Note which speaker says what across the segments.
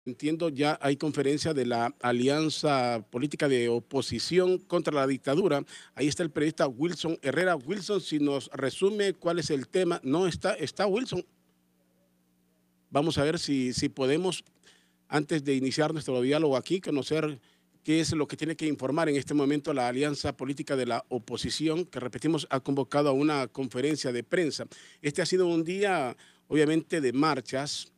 Speaker 1: Entiendo, ya hay conferencia de la Alianza Política de Oposición contra la Dictadura. Ahí está el periodista Wilson Herrera. Wilson, si nos resume cuál es el tema. No está, está Wilson. Vamos a ver si podemos, antes de iniciar nuestro diálogo aquí, conocer qué es lo que tiene que informar en este momento la Alianza Política de la Oposición, que repetimos, ha convocado a una conferencia de prensa. Este ha sido un día, obviamente, de marchas.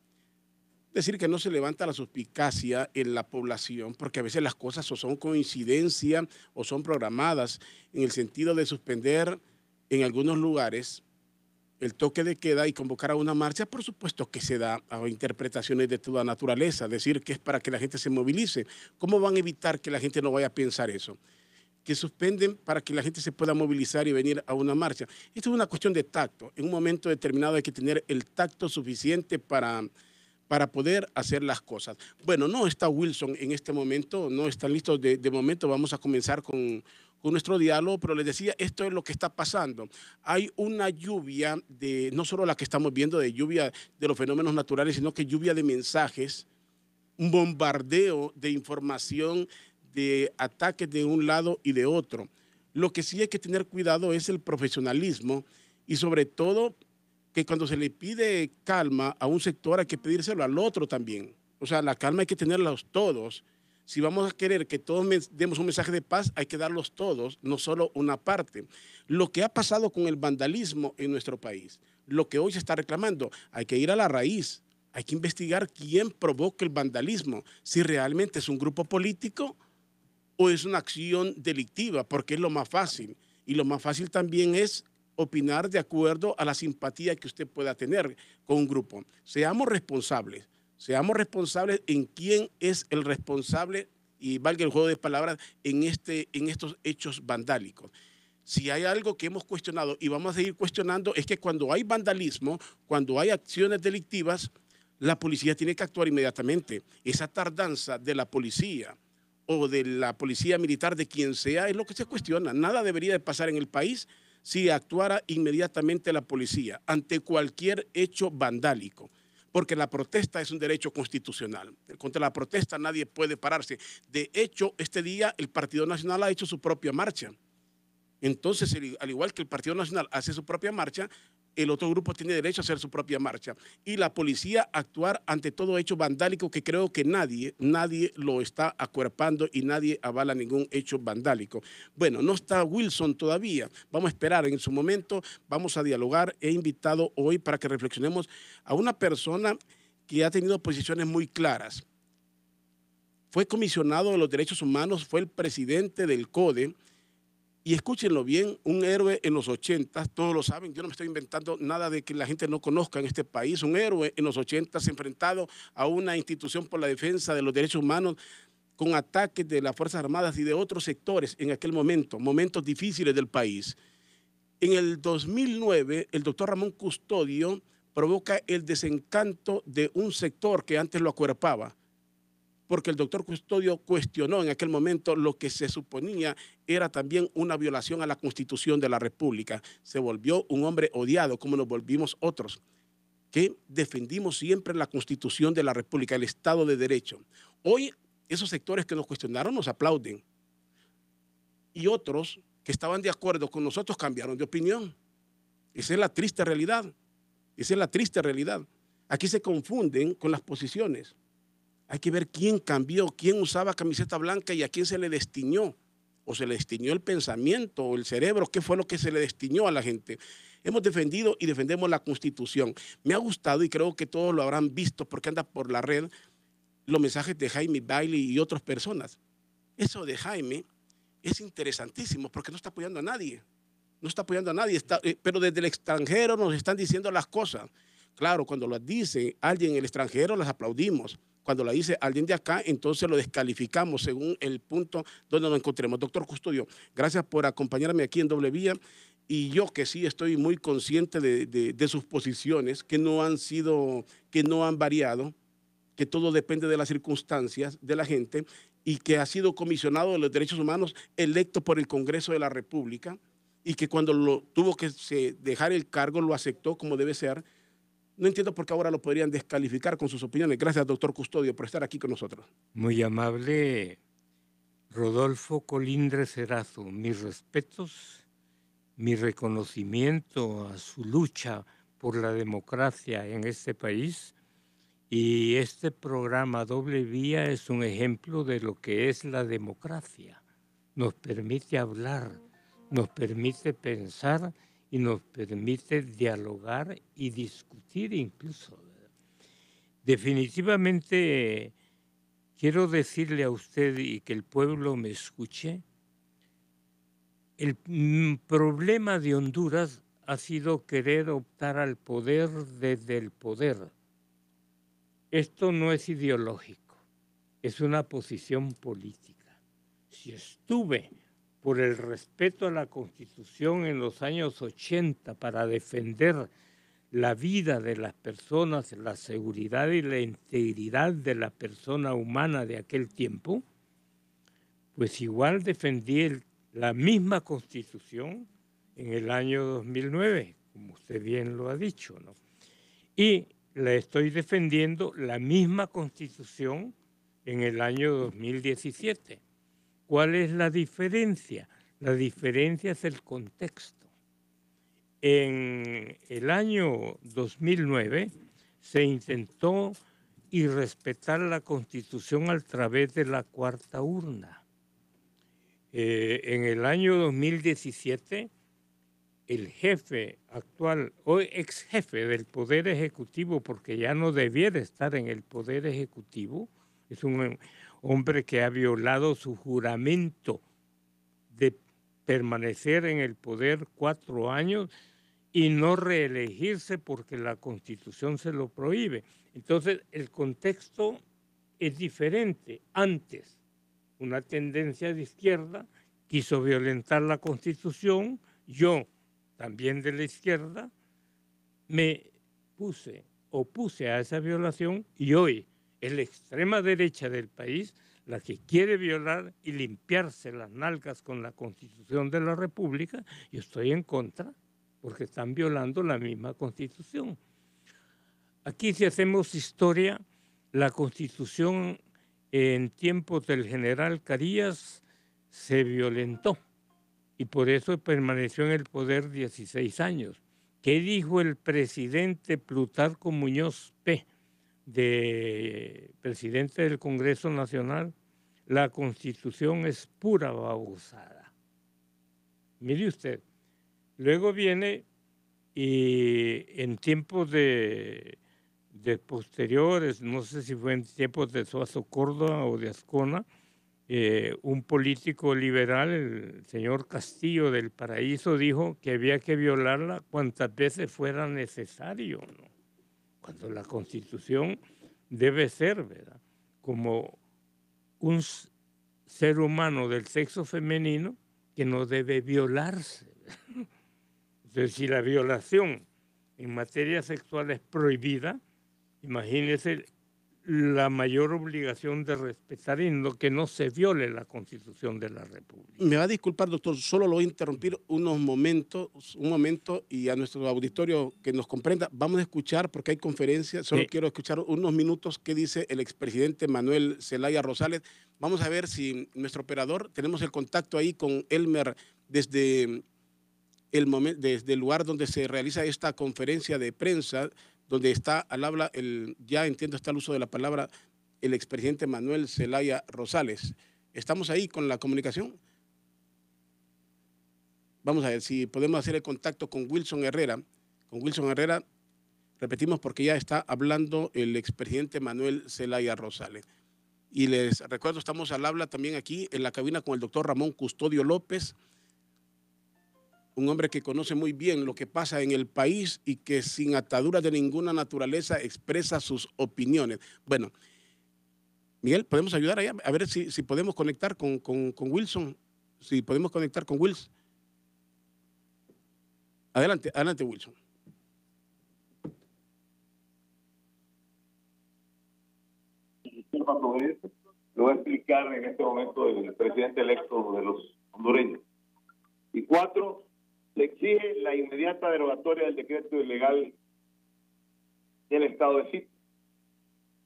Speaker 1: Decir que no se levanta la suspicacia en la población, porque a veces las cosas o son coincidencia o son programadas, en el sentido de suspender en algunos lugares el toque de queda y convocar a una marcha. Por supuesto que se da a interpretaciones de toda naturaleza, decir que es para que la gente se movilice. ¿Cómo van a evitar que la gente no vaya a pensar eso? Que suspenden para que la gente se pueda movilizar y venir a una marcha. Esto es una cuestión de tacto. En un momento determinado hay que tener el tacto suficiente para poder hacer las cosas. Bueno, no está Wilson en este momento, no están listos de momento. Vamos a comenzar con nuestro diálogo, pero les decía, esto es lo que está pasando. Hay una lluvia de, no solo la que estamos viendo, de lluvia de los fenómenos naturales, sino que lluvia de mensajes, un bombardeo de información, de ataques de un lado y de otro. Lo que sí hay que tener cuidado es el profesionalismo y sobre todo que cuando se le pide calma a un sector hay que pedírselo al otro también. O sea, la calma hay que tenerlos todos. Si vamos a querer que todos demos un mensaje de paz, hay que darlos todos, no solo una parte. Lo que ha pasado con el vandalismo en nuestro país, lo que hoy se está reclamando, hay que ir a la raíz, hay que investigar quién provoca el vandalismo, si realmente es un grupo político o es una acción delictiva, porque es lo más fácil. Y lo más fácil también es opinar de acuerdo a la simpatía que usted pueda tener con un grupo. Seamos responsables en quién es el responsable, y valga el juego de palabras, en estos hechos vandálicos. Si hay algo que hemos cuestionado y vamos a seguir cuestionando, es que cuando hay vandalismo, cuando hay acciones delictivas, la policía tiene que actuar inmediatamente. Esa tardanza de la policía o de la policía militar, de quien sea, es lo que se cuestiona. Nada debería de pasar en el país si actuara inmediatamente la policía ante cualquier hecho vandálico, porque la protesta es un derecho constitucional. Contra la protesta nadie puede pararse. De hecho, este día el Partido Nacional ha hecho su propia marcha. Entonces, al igual que el Partido Nacional hace su propia marcha, el otro grupo tiene derecho a hacer su propia marcha. Y la policía actuar ante todo hecho vandálico, que creo que nadie lo está acuerpando y nadie avala ningún hecho vandálico. Bueno, no está Wilson todavía. Vamos a esperar en su momento, vamos a dialogar. He invitado hoy para que reflexionemos a una persona que ha tenido posiciones muy claras. Fue comisionado de los derechos humanos, fue el presidente del CODE. Y escúchenlo bien, un héroe en los 80, todos lo saben, yo no me estoy inventando nada de que la gente no conozca en este país, un héroe en los 80 enfrentado a una institución por la defensa de los derechos humanos con ataques de las Fuerzas Armadas y de otros sectores en aquel momento, momentos difíciles del país. En el 2009, el doctor Ramón Custodio provoca el desencanto de un sector que antes lo acuerpaba, porque el doctor Custodio cuestionó en aquel momento lo que se suponía era también una violación a la Constitución de la República. Se volvió un hombre odiado, como nos volvimos otros, que defendimos siempre la Constitución de la República, el Estado de Derecho. Hoy, esos sectores que nos cuestionaron nos aplauden. Y otros que estaban de acuerdo con nosotros cambiaron de opinión. Esa es la triste realidad. Esa es la triste realidad. Aquí se confunden con las posiciones. Hay que ver quién cambió, quién usaba camiseta blanca y a quién se le destiñó, o se le destiñó el pensamiento o el cerebro, qué fue lo que se le destiñó a la gente. Hemos defendido y defendemos la Constitución. Me ha gustado y creo que todos lo habrán visto porque anda por la red los mensajes de Jaime Bailey y otras personas. Eso de Jaime es interesantísimo porque no está apoyando a nadie. No está apoyando a nadie, pero desde el extranjero nos están diciendo las cosas. Claro, cuando lo dice alguien en el extranjero, las aplaudimos. Cuando la dice alguien de acá, entonces lo descalificamos según el punto donde nos encontremos. Doctor Custodio, gracias por acompañarme aquí en Doble Vía. Y yo que sí estoy muy consciente de sus posiciones, que no han sido, que no han variado, que todo depende de las circunstancias de la gente y que ha sido comisionado de los derechos humanos electo por el Congreso de la República y que cuando tuvo que dejar el cargo lo aceptó como debe ser. No entiendo por qué ahora lo podrían descalificar con sus opiniones. Gracias, doctor Custodio, por estar aquí con nosotros.
Speaker 2: Muy amable, Rodolfo Colindres Erazo. Mis respetos, mi reconocimiento a su lucha por la democracia en este país. Y este programa Doble Vía es un ejemplo de lo que es la democracia. Nos permite hablar, nos permite pensar y nos permite dialogar y discutir incluso. Definitivamente quiero decirle a usted y que el pueblo me escuche, el problema de Honduras ha sido querer optar al poder desde el poder. Esto no es ideológico, es una posición política. Si estuve por el respeto a la Constitución en los años 80 para defender la vida de las personas, la seguridad y la integridad de la persona humana de aquel tiempo, pues igual defendí la misma Constitución en el año 2009, como usted bien lo ha dicho, ¿no? Y la estoy defendiendo la misma Constitución en el año 2017. ¿Cuál es la diferencia? La diferencia es el contexto. En el año 2009 se intentó irrespetar la Constitución a través de la cuarta urna. En el año 2017, el jefe actual o ex jefe del Poder Ejecutivo, porque ya no debiera estar en el Poder Ejecutivo, es un hombre que ha violado su juramento de permanecer en el poder 4 años y no reelegirse porque la Constitución se lo prohíbe. Entonces, el contexto es diferente. Antes, una tendencia de izquierda quiso violentar la Constitución, yo, también de la izquierda, me opuse a esa violación y hoy es la extrema derecha del país la que quiere violar y limpiarse las nalgas con la Constitución de la República. Yo estoy en contra porque están violando la misma Constitución. Aquí, si hacemos historia, la Constitución en tiempos del general Carías se violentó y por eso permaneció en el poder 16 años. ¿Qué dijo el presidente Plutarco Muñoz P., presidente del Congreso Nacional? La Constitución es pura babosada. Mire usted, luego viene y en tiempos de posteriores, no sé si fue en tiempos de Suazo Córdoba o de Azcona, un político liberal, el señor Castillo del Paraíso, dijo que había que violarla cuantas veces fuera necesario, ¿no? Cuando la Constitución debe ser, ¿verdad?, como un ser humano del sexo femenino que no debe violarse. Entonces, si la violación en materia sexual es prohibida, imagínese la mayor obligación de respetar y que no se viole la Constitución de la República.
Speaker 1: Me va a disculpar, doctor, solo lo voy a interrumpir un momento, y a nuestro auditorio que nos comprenda, vamos a escuchar, porque hay conferencia, solo quiero escuchar unos minutos qué dice el expresidente Manuel Zelaya Rosales. Vamos a ver si nuestro operador, tenemos el contacto ahí con Elmer desde desde el lugar donde se realiza esta conferencia de prensa, donde está al habla, ya entiendo está el uso de la palabra, el expresidente Manuel Zelaya Rosales. ¿Estamos ahí con la comunicación? Vamos a ver si podemos hacer el contacto con Wilson Herrera. Con Wilson Herrera, repetimos porque ya está hablando el expresidente Manuel Zelaya Rosales. Y les recuerdo, estamos al habla también aquí en la cabina con el doctor Ramón Custodio López, un hombre que conoce muy bien lo que pasa en el país y que sin ataduras de ninguna naturaleza expresa sus opiniones. Bueno, Miguel, ¿podemos ayudar allá? A ver si podemos conectar con Wilson, si podemos conectar con Wilson. Adelante, adelante, Wilson.
Speaker 3: Lo va a explicar en este momento el presidente electo de los hondureños. Y 4, se exige la inmediata derogatoria del decreto ilegal del Estado de sitio.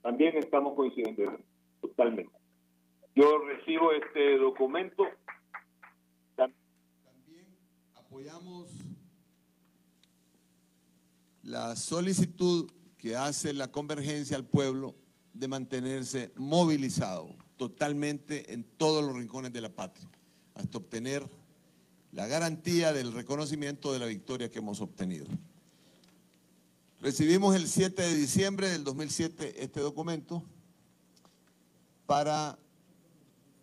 Speaker 3: También estamos coincidiendo totalmente. Yo recibo este documento.
Speaker 4: También apoyamos la solicitud que hace la Convergencia al Pueblo de mantenerse movilizado totalmente en todos los rincones de la patria, hasta obtener la garantía del reconocimiento de la victoria que hemos obtenido. Recibimos el 7 de diciembre del 2007 este documento para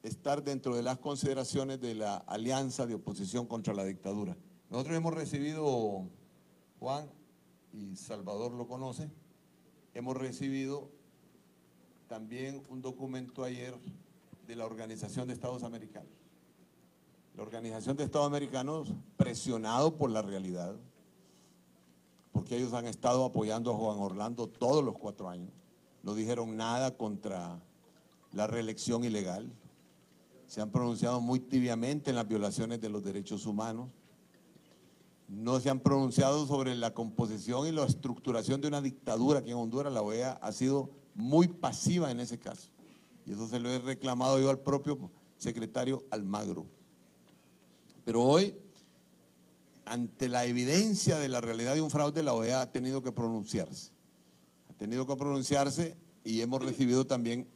Speaker 4: estar dentro de las consideraciones de la Alianza de Oposición contra la Dictadura. Nosotros hemos recibido, Juan y Salvador lo conoce, hemos recibido también un documento ayer de la Organización de Estados Americanos. La Organización de Estados Americanos, presionado por la realidad, porque ellos han estado apoyando a Juan Orlando todos los 4 años, no dijeron nada contra la reelección ilegal, se han pronunciado muy tibiamente en las violaciones de los derechos humanos, no se han pronunciado sobre la composición y la estructuración de una dictadura que en Honduras la OEA ha sido muy pasiva en ese caso. Y eso se lo he reclamado yo al propio secretario Almagro. Pero hoy, ante la evidencia de la realidad de un fraude, la OEA ha tenido que pronunciarse. Ha tenido que pronunciarse y hemos recibido también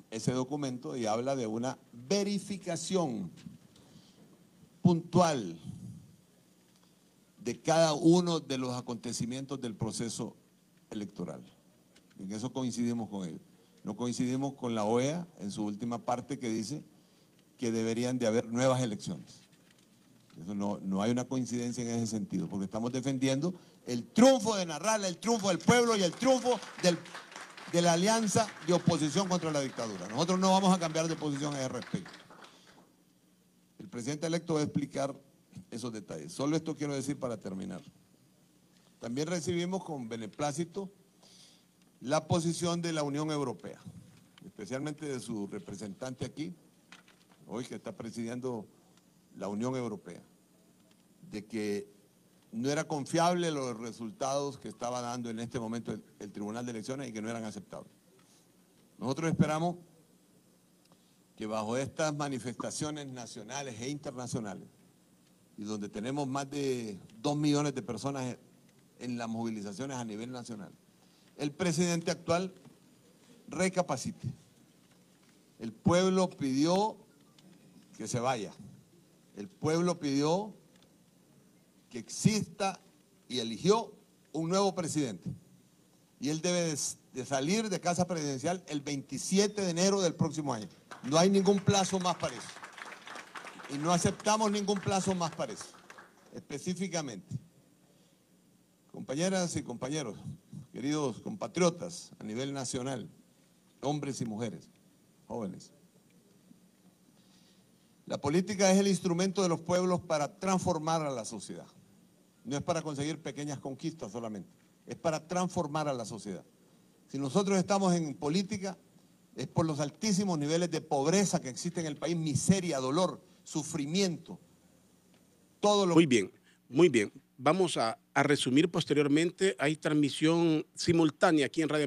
Speaker 4: ese documento y habla de una verificación puntual de cada uno de los acontecimientos del proceso electoral. En eso coincidimos con ellos. No coincidimos con la OEA en su última parte que dice que deberían de haber nuevas elecciones. Eso no hay una coincidencia en ese sentido, porque estamos defendiendo el triunfo de Narrala, el triunfo del pueblo y el triunfo de la alianza de oposición contra la dictadura. Nosotros no vamos a cambiar de posición a ese respecto. El presidente electo va a explicar esos detalles. Solo esto quiero decir para terminar. También recibimos con beneplácito la posición de la Unión Europea, especialmente de su representante aquí, hoy que está presidiendo la Unión Europea, de que no era confiable los resultados que estaba dando en este momento el Tribunal de Elecciones y que no eran aceptables. Nosotros esperamos que bajo estas manifestaciones nacionales e internacionales, y donde tenemos más de 2 millones de personas en las movilizaciones a nivel nacional, el presidente actual recapacite. El pueblo pidió que se vaya. El pueblo pidió que exista y eligió un nuevo presidente. Y él debe de salir de casa presidencial el 27 de enero del próximo año. No hay ningún plazo más para eso. Y no aceptamos ningún plazo más para eso, específicamente. Compañeras y compañeros, queridos compatriotas a nivel nacional, hombres y mujeres, jóvenes. La política es el instrumento de los pueblos para transformar a la sociedad. No es para conseguir pequeñas conquistas solamente, es para transformar a la sociedad. Si nosotros estamos en política, es por los altísimos niveles de pobreza que existen en el país, miseria, dolor, sufrimiento, todo lo...
Speaker 1: Muy bien, muy bien. Vamos a resumir posteriormente. Hay transmisión simultánea aquí en Radio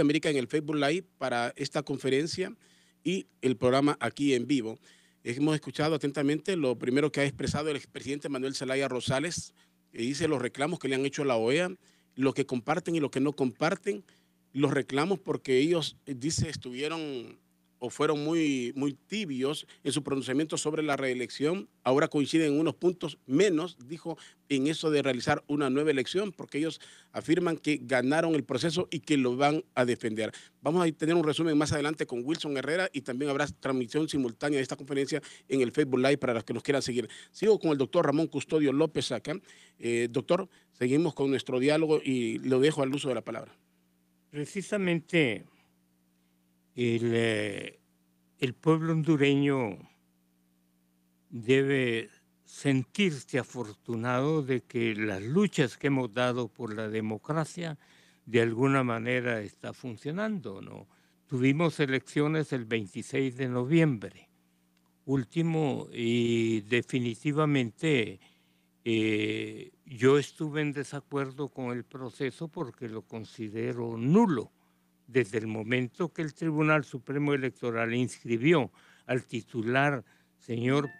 Speaker 1: América, en el Facebook Live para esta conferencia y el programa aquí en vivo. Hemos escuchado atentamente lo primero que ha expresado el expresidente Manuel Zelaya Rosales, que dice los reclamos que le han hecho a la OEA, lo que comparten y lo que no comparten, los reclamos porque ellos, dice, estuvieron o fueron muy tibios en su pronunciamiento sobre la reelección. Ahora coinciden en unos puntos menos, dijo, en eso de realizar una nueva elección, porque ellos afirman que ganaron el proceso y que lo van a defender. Vamos a tener un resumen más adelante con Wilson Herrera y también habrá transmisión simultánea de esta conferencia en el Facebook Live para los que nos quieran seguir. Sigo con el doctor Ramón Custodio López acá. Doctor, seguimos con nuestro diálogo y lo dejo al uso de la palabra.
Speaker 2: Precisamente el pueblo hondureño debe sentirse afortunado de que las luchas que hemos dado por la democracia de alguna manera está funcionando, ¿no? Tuvimos elecciones el 26 de noviembre último y definitivamente Yo estuve en desacuerdo con el proceso porque lo considero nulo. Desde el momento que el Tribunal Supremo Electoral inscribió al titular, señor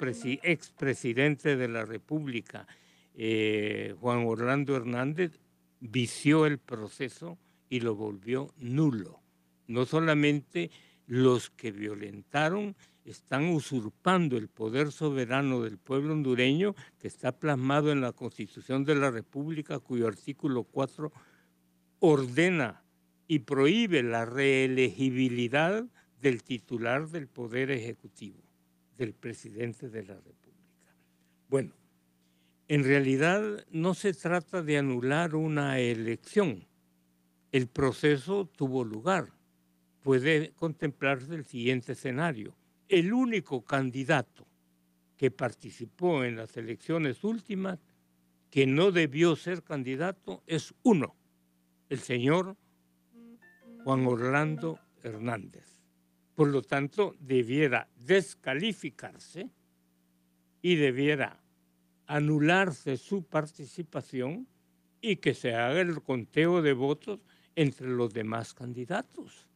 Speaker 2: expresidente de la República, Juan Orlando Hernández, vició el proceso y lo volvió nulo. No solamente los que violentaron están usurpando el poder soberano del pueblo hondureño, que está plasmado en la Constitución de la República, cuyo artículo 4 ordena y prohíbe la reelegibilidad del titular del Poder Ejecutivo, del presidente de la República. Bueno, en realidad no se trata de anular una elección. El proceso tuvo lugar. Puede contemplarse el siguiente escenario. El único candidato que participó en las elecciones últimas que no debió ser candidato es uno, el señor Juan Orlando Hernández. Por lo tanto, debiera descalificarse y debiera anularse su participación y que se haga el conteo de votos entre los demás candidatos.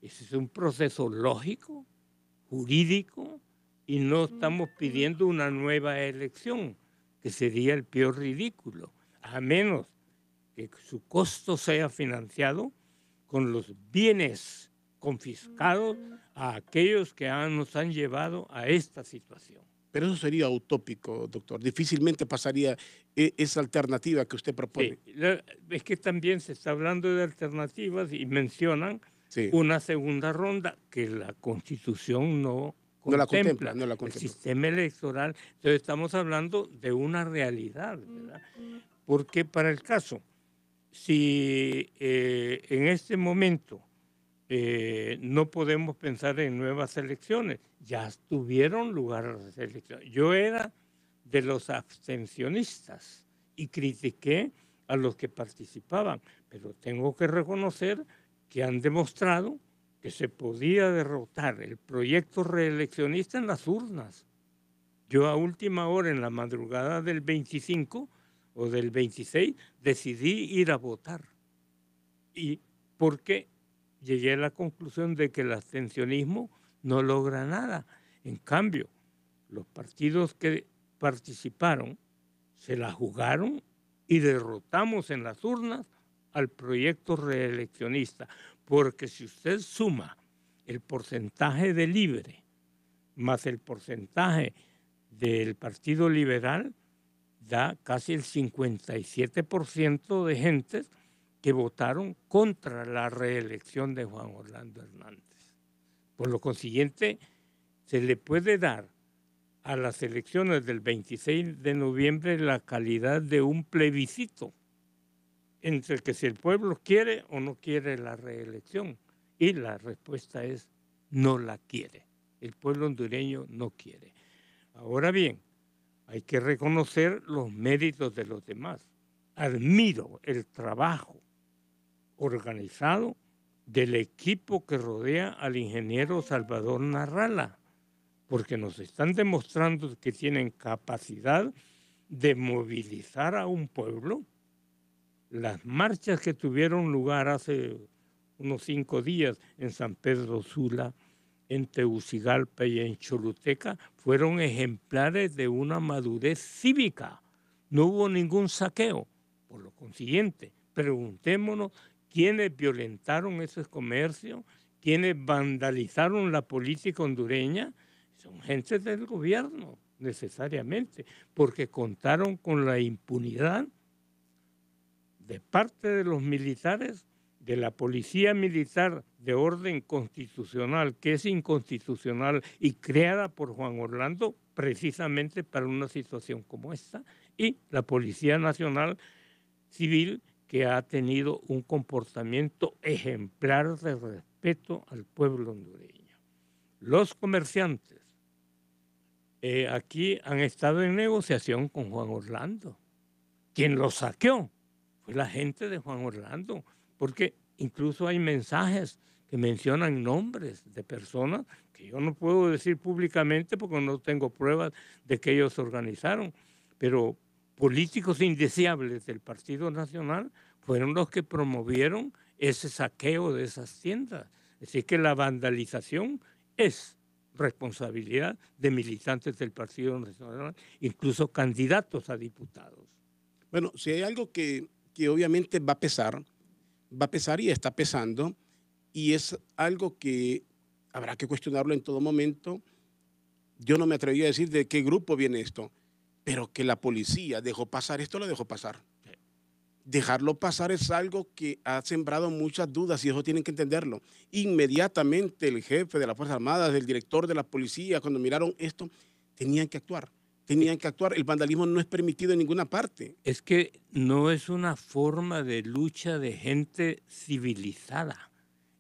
Speaker 2: Ese es un proceso lógico, jurídico, y no estamos pidiendo una nueva elección, que sería el peor ridículo, a menos que su costo sea financiado con los bienes confiscados a aquellos que nos han llevado a esta situación.
Speaker 1: Pero eso sería utópico, doctor. Difícilmente pasaría esa alternativa que usted propone.
Speaker 2: Sí, es que también se está hablando de alternativas y mencionan una segunda ronda que la Constitución no
Speaker 1: la contempla.
Speaker 2: El sistema electoral. Entonces estamos hablando de una realidad, ¿verdad? Porque para el caso, si en este momento no podemos pensar en nuevas elecciones, ya tuvieron lugar las elecciones. Yo era de los abstencionistas y critiqué a los que participaban, pero tengo que reconocer que han demostrado que se podía derrotar el proyecto reeleccionista en las urnas. Yo a última hora, en la madrugada del 25 o del 26, decidí ir a votar. Y porque llegué a la conclusión de que el abstencionismo no logra nada. En cambio, los partidos que participaron se la jugaron y derrotamos en las urnas al proyecto reeleccionista, porque si usted suma el porcentaje de Libre más el porcentaje del Partido Liberal, da casi el 57% de gentes que votaron contra la reelección de Juan Orlando Hernández. Por lo consiguiente, se le puede dar a las elecciones del 26 de noviembre la calidad de un plebiscito entre que si el pueblo quiere o no quiere la reelección. Y la respuesta es no la quiere. El pueblo hondureño no quiere. Ahora bien, hay que reconocer los méritos de los demás. Admiro el trabajo organizado del equipo que rodea al ingeniero Salvador Narrala, porque nos están demostrando que tienen capacidad de movilizar a un pueblo. Las marchas que tuvieron lugar hace unos 5 días en San Pedro Sula, en Tegucigalpa y en Choluteca fueron ejemplares de una madurez cívica. No hubo ningún saqueo. Por lo consiguiente, preguntémonos quiénes violentaron esos comercios, quiénes vandalizaron la política hondureña. Son gente del gobierno, necesariamente, porque contaron con la impunidad de parte de los militares, de la policía militar de orden constitucional, que es inconstitucional y creada por Juan Orlando precisamente para una situación como esta, y la Policía Nacional Civil, que ha tenido un comportamiento ejemplar de respeto al pueblo hondureño. Los comerciantes aquí han estado en negociación con Juan Orlando. Quien los saqueó fue la gente de Juan Orlando, porque incluso hay mensajes que mencionan nombres de personas que yo no puedo decir públicamente porque no tengo pruebas de que ellos organizaron, pero políticos indeseables del Partido Nacional fueron los que promovieron ese saqueo de esas tiendas. Así que la vandalización es responsabilidad de militantes del Partido Nacional, incluso candidatos a diputados.
Speaker 1: Bueno, si hay algo que obviamente va a pesar y está pesando, y es algo que habrá que cuestionarlo en todo momento. Yo no me atreví a decir de qué grupo viene esto, pero que la policía dejó pasar esto, lo dejó pasar. Dejarlo pasar es algo que ha sembrado muchas dudas y eso tienen que entenderlo. Inmediatamente el jefe de las Fuerzas Armadas, el director de la policía, cuando miraron esto, tenían que actuar. Tenían que actuar. El vandalismo no es permitido en ninguna parte.
Speaker 2: Es que no es una forma de lucha de gente civilizada.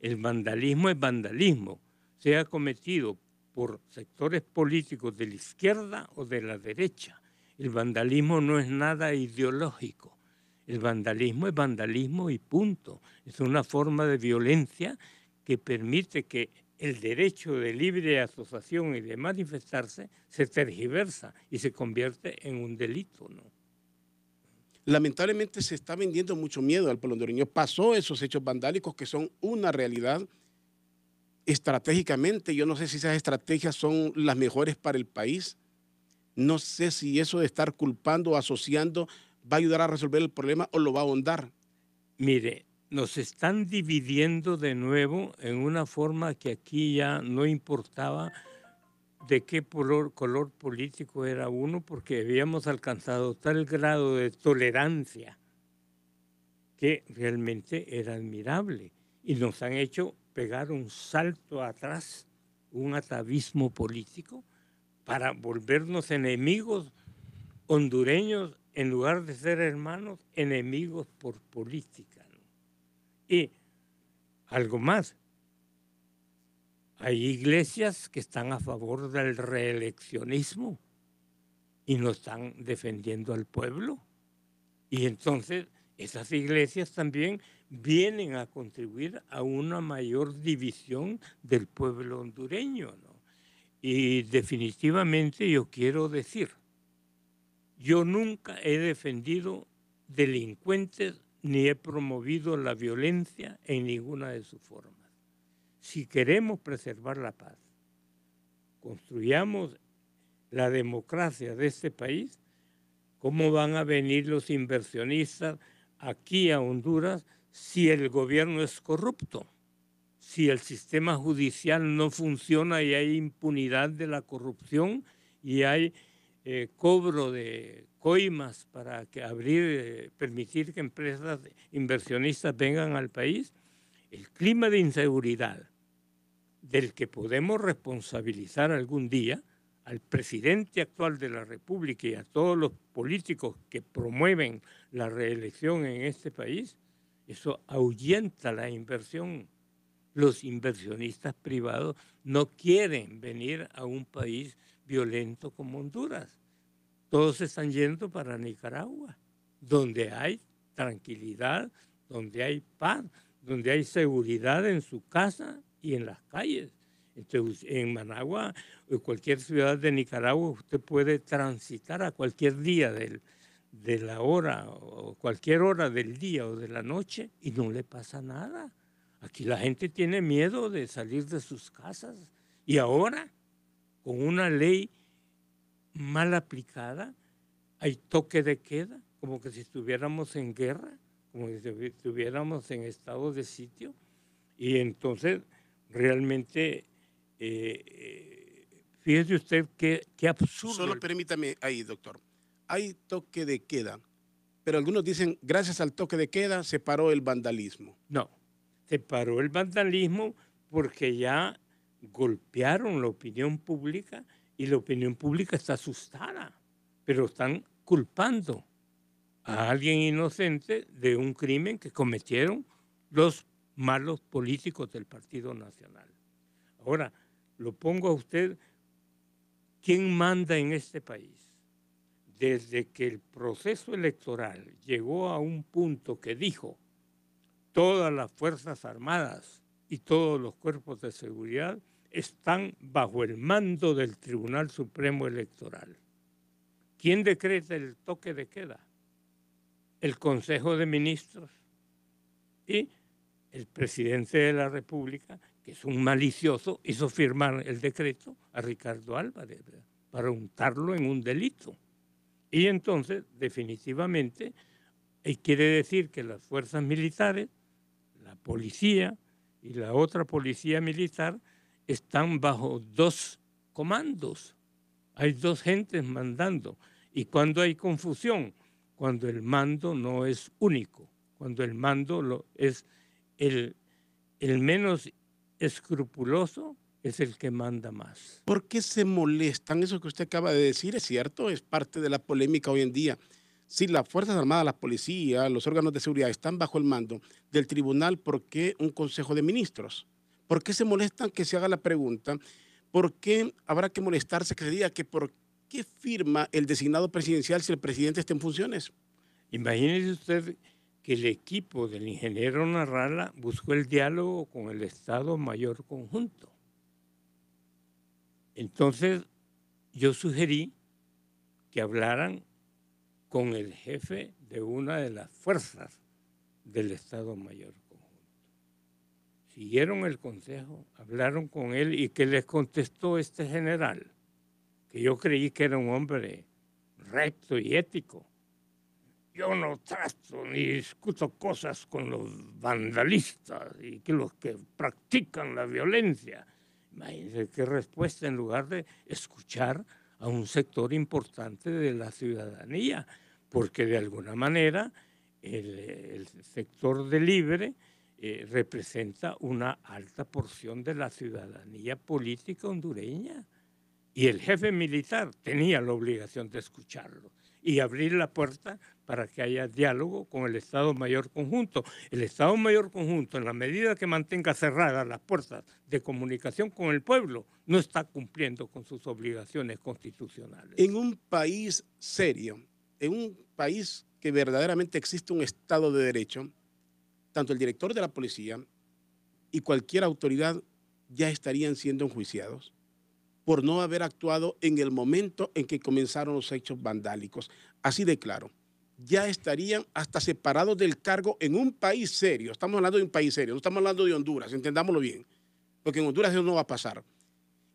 Speaker 2: El vandalismo es vandalismo, sea cometido por sectores políticos de la izquierda o de la derecha. El vandalismo no es nada ideológico. El vandalismo es vandalismo y punto. Es una forma de violencia que permite que el derecho de libre asociación y de manifestarse se tergiversa y se convierte en un delito, ¿no?
Speaker 1: Lamentablemente se está vendiendo mucho miedo al pueblo hondureño. Pasó esos hechos vandálicos que son una realidad estratégicamente. Yo no sé si esas estrategias son las mejores para el país. No sé si eso de estar culpando o asociando va a ayudar a resolver el problema o lo va a ahondar.
Speaker 2: Mire, nos están dividiendo de nuevo en una forma que aquí ya no importaba de qué color político era uno, porque habíamos alcanzado tal grado de tolerancia que realmente era admirable. Y nos han hecho pegar un salto atrás, un atavismo político, para volvernos enemigos hondureños, en lugar de ser hermanos, enemigos por política, ¿no? Y algo más, hay iglesias que están a favor del reeleccionismo y no están defendiendo al pueblo. Y entonces esas iglesias también vienen a contribuir a una mayor división del pueblo hondureño, ¿no? Y definitivamente yo quiero decir, yo nunca he defendido delincuentes ni he promovido la violencia en ninguna de sus formas. Si queremos preservar la paz, construyamos la democracia de este país, ¿cómo van a venir los inversionistas aquí a Honduras si el gobierno es corrupto? Si el sistema judicial no funciona y hay impunidad de la corrupción y hay cobro de coimas para permitir que empresas inversionistas vengan al país, el clima de inseguridad del que podemos responsabilizar algún día al presidente actual de la República y a todos los políticos que promueven la reelección en este país, eso ahuyenta la inversión. Los inversionistas privados no quieren venir a un país violento como Honduras. Todos están yendo para Nicaragua, donde hay tranquilidad, donde hay paz, donde hay seguridad en su casa y en las calles. Entonces, en Managua o cualquier ciudad de Nicaragua usted puede transitar a cualquier día de la hora o cualquier hora del día o de la noche y no le pasa nada. Aquí la gente tiene miedo de salir de sus casas y ahora, con una ley mal aplicada, hay toque de queda, como que si estuviéramos en guerra, como si estuviéramos en estado de sitio, y entonces realmente, fíjese usted qué absurdo.
Speaker 1: Solo permítame ahí, doctor. Hay toque de queda, pero algunos dicen, gracias al toque de queda se paró el vandalismo.
Speaker 2: No, se paró el vandalismo porque ya golpearon la opinión pública y la opinión pública está asustada, pero están culpando a alguien inocente de un crimen que cometieron los malos políticos del Partido Nacional. Ahora, lo pongo a usted, ¿quién manda en este país? Desde que el proceso electoral llegó a un punto que dijo todas las Fuerzas Armadas y todos los cuerpos de seguridad están bajo el mando del Tribunal Supremo Electoral. ¿Quién decreta el toque de queda? El Consejo de Ministros y el presidente de la República, que es un malicioso, hizo firmar el decreto a Ricardo Álvarez, ¿verdad?, para untarlo en un delito. Y entonces, definitivamente, quiere decir que las fuerzas militares, la policía y la otra policía militar están bajo dos comandos. Hay dos gentes mandando. ¿Y cuando hay confusión? Cuando el mando no es único, cuando el mando es el menos escrupuloso, es el que manda más.
Speaker 1: ¿Por qué se molestan? Eso que usted acaba de decir es cierto, es parte de la polémica hoy en día. Si las Fuerzas Armadas, la policía, los órganos de seguridad están bajo el mando del tribunal, ¿por qué un Consejo de Ministros? ¿Por qué se molestan que se haga la pregunta? ¿Por qué habrá que molestarse que se diga que por qué firma el designado presidencial si el presidente está en funciones?
Speaker 2: Imagínese usted que el equipo del ingeniero Narrala buscó el diálogo con el Estado Mayor Conjunto. Entonces, yo sugerí que hablaran con el jefe de una de las fuerzas del Estado Mayor Conjunto. Siguieron el consejo, hablaron con él y que les contestó este general, que yo creí que era un hombre recto y ético. Yo no trato ni discuto cosas con los vandalistas y que los que practican la violencia. Imagínense qué respuesta, en lugar de escuchar a un sector importante de la ciudadanía, porque de alguna manera el sector de Libre representa una alta porción de la ciudadanía política hondureña. Y el jefe militar tenía la obligación de escucharlo y abrir la puerta para que haya diálogo con el Estado Mayor Conjunto. El Estado Mayor Conjunto, en la medida que mantenga cerradas las puertas de comunicación con el pueblo, no está cumpliendo con sus obligaciones constitucionales.
Speaker 1: En un país serio, en un país que verdaderamente existe un Estado de Derecho, tanto el director de la policía y cualquier autoridad ya estarían siendo enjuiciados por no haber actuado en el momento en que comenzaron los hechos vandálicos. Así de claro, ya estarían hasta separados del cargo en un país serio. Estamos hablando de un país serio, no estamos hablando de Honduras, entendámoslo bien, porque en Honduras eso no va a pasar.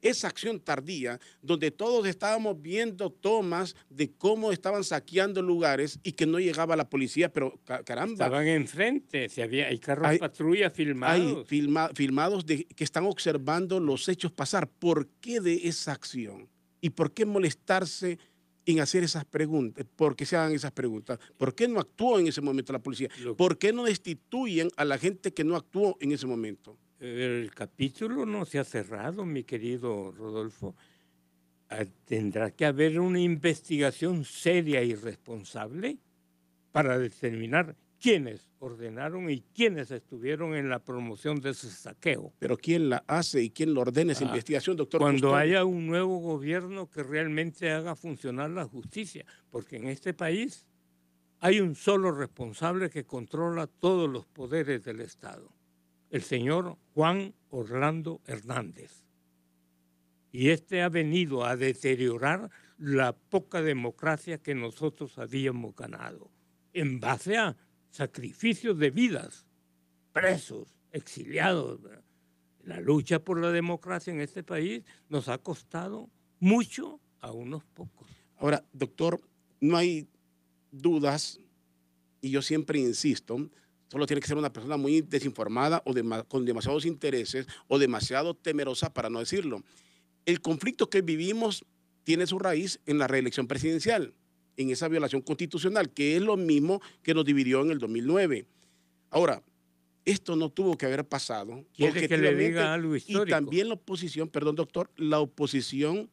Speaker 1: Esa acción tardía, donde todos estábamos viendo tomas de cómo estaban saqueando lugares y que no llegaba la policía, pero caramba.
Speaker 2: Estaban enfrente, hay carros patrulla filmados.
Speaker 1: Hay filmados que están observando los hechos pasar. ¿Por qué de esa acción? ¿Y por qué molestarse en hacer esas preguntas? ¿Por qué se hagan esas preguntas? ¿Por qué no actuó en ese momento la policía? ¿Por qué no destituyen a la gente que no actuó en ese momento?
Speaker 2: El capítulo no se ha cerrado, mi querido Rodolfo. Tendrá que haber una investigación seria y responsable para determinar quiénes ordenaron y quiénes estuvieron en la promoción de ese saqueo.
Speaker 1: Pero ¿quién la hace y quién lo ordena esa investigación, doctor?
Speaker 2: Cuando haya un nuevo gobierno que realmente haga funcionar la justicia, porque en este país hay un solo responsable que controla todos los poderes del Estado, el señor Juan Orlando Hernández. Y este ha venido a deteriorar la poca democracia que nosotros habíamos ganado, en base a sacrificios de vidas, presos, exiliados. La lucha por la democracia en este país nos ha costado mucho a unos pocos.
Speaker 1: Ahora, doctor, no hay dudas, y yo siempre insisto, solo tiene que ser una persona muy desinformada o con demasiados intereses o demasiado temerosa para no decirlo. El conflicto que vivimos tiene su raíz en la reelección presidencial, en esa violación constitucional, que es lo mismo que nos dividió en el 2009. Ahora, esto no tuvo que haber pasado.
Speaker 2: ¿Quiere que le diga algo histórico?
Speaker 1: Y también la oposición, perdón, doctor, la oposición,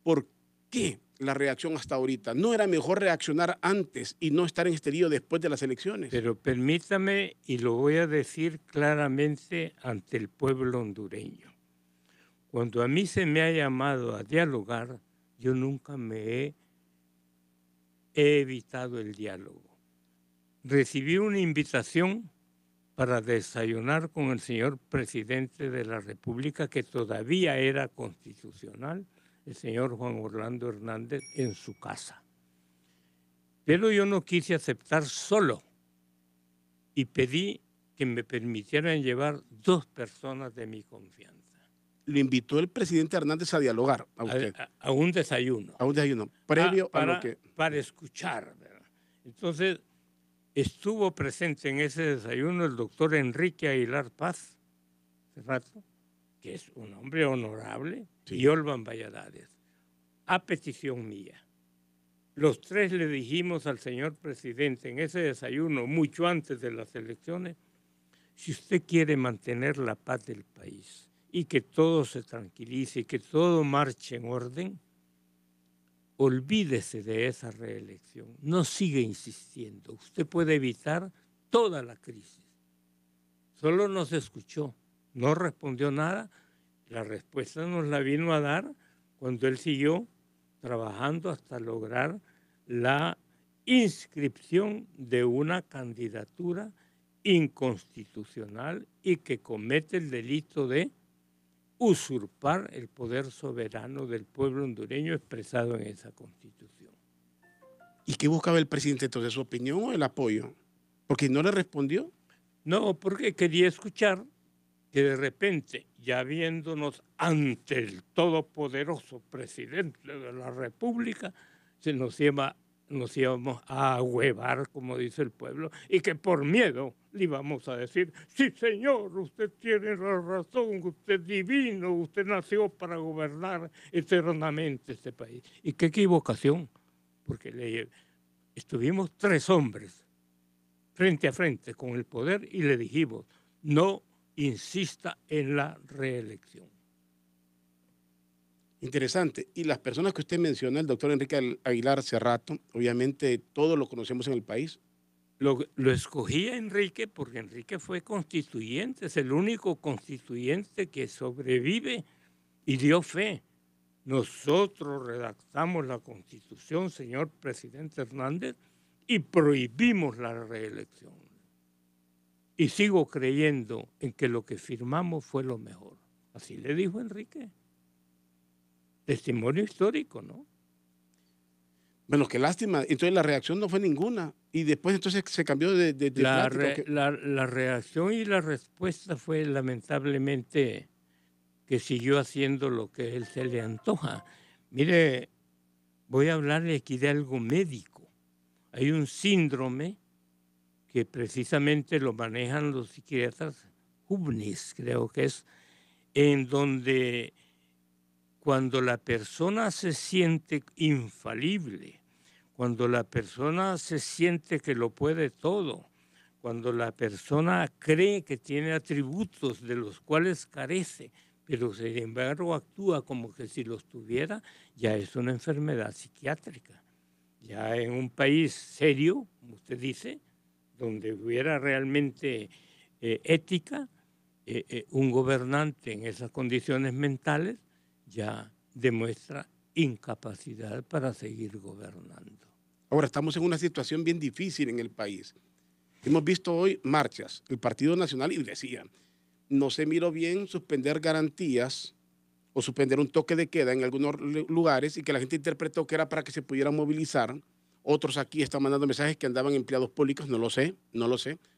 Speaker 1: ¿por qué la reacción hasta ahorita? ¿No era mejor reaccionar antes y no estar en este lío después de las elecciones?
Speaker 2: Pero permítame, y lo voy a decir claramente ante el pueblo hondureño. Cuando a mí se me ha llamado a dialogar, yo nunca he evitado el diálogo. Recibí una invitación para desayunar con el señor presidente de la República, que todavía era constitucional, el señor Juan Orlando Hernández, en su casa. Pero yo no quise aceptar solo y pedí que me permitieran llevar 2 personas de mi confianza
Speaker 1: Lo invitó el presidente Hernández a dialogar a usted,
Speaker 2: a un desayuno.
Speaker 1: a un desayuno, previo a lo que...
Speaker 2: Para escuchar, ¿verdad? Entonces, estuvo presente en ese desayuno el doctor Enrique Aguilar Paz, Cerrato, que es un hombre honorable,
Speaker 1: Sí.
Speaker 2: y Olvan Valladares, a petición mía. Los 3 le dijimos al señor presidente en ese desayuno, mucho antes de las elecciones, si usted quiere mantener la paz del país y que todo se tranquilice y que todo marche en orden, olvídese de esa reelección. No siga insistiendo. Usted puede evitar toda la crisis. Solo nos escuchó, no respondió nada. La respuesta nos la vino a dar cuando él siguió trabajando hasta lograr la inscripción de una candidatura inconstitucional y que comete el delito de usurpar el poder soberano del pueblo hondureño expresado en esa Constitución.
Speaker 1: ¿Y qué buscaba el presidente entonces? ¿Su opinión o el apoyo? Porque no le respondió.
Speaker 2: No, porque quería escuchar que de repente, ya viéndonos ante el todopoderoso presidente de la República, nos íbamos a ahuevar, como dice el pueblo, y que por miedo le íbamos a decir, sí señor, usted tiene la razón, usted es divino, usted nació para gobernar eternamente este país. Y qué equivocación, porque estuvimos 3 hombres frente a frente con el poder y le dijimos, no insista en la reelección.
Speaker 1: Interesante. Y las personas que usted menciona, el doctor Enrique Aguilar Cerrato, obviamente todos lo conocemos en el país.
Speaker 2: Lo escogí a Enrique porque Enrique fue constituyente, es el único constituyente que sobrevive y dio fe. Nosotros redactamos la Constitución, señor presidente Hernández, y prohibimos la reelección. Y sigo creyendo en que lo que firmamos fue lo mejor. Así le dijo Enrique. Testimonio histórico, ¿no?
Speaker 1: Bueno, qué lástima. Entonces la reacción no fue ninguna. Y después entonces se cambió de plática.
Speaker 2: La reacción y la respuesta fue lamentablemente que siguió haciendo lo que a él se le antoja. Mire, voy a hablarle aquí de algo médico. Hay un síndrome que precisamente lo manejan los psiquiatras, Hubnis creo que es, en donde cuando la persona se siente infalible, cuando la persona se siente que lo puede todo, cuando la persona cree que tiene atributos de los cuales carece, pero sin embargo actúa como que si los tuviera, ya es una enfermedad psiquiátrica. Ya en un país serio, como usted dice, donde hubiera realmente ética, un gobernante en esas condiciones mentales ya demuestra incapacidad para seguir gobernando.
Speaker 1: Ahora estamos en una situación bien difícil en el país. Hemos visto hoy marchas, el Partido Nacional, y decía, no se miró bien suspender garantías o suspender un toque de queda en algunos lugares y que la gente interpretó que era para que se pudieran movilizar. Otros aquí están mandando mensajes que andaban empleados públicos, no lo sé,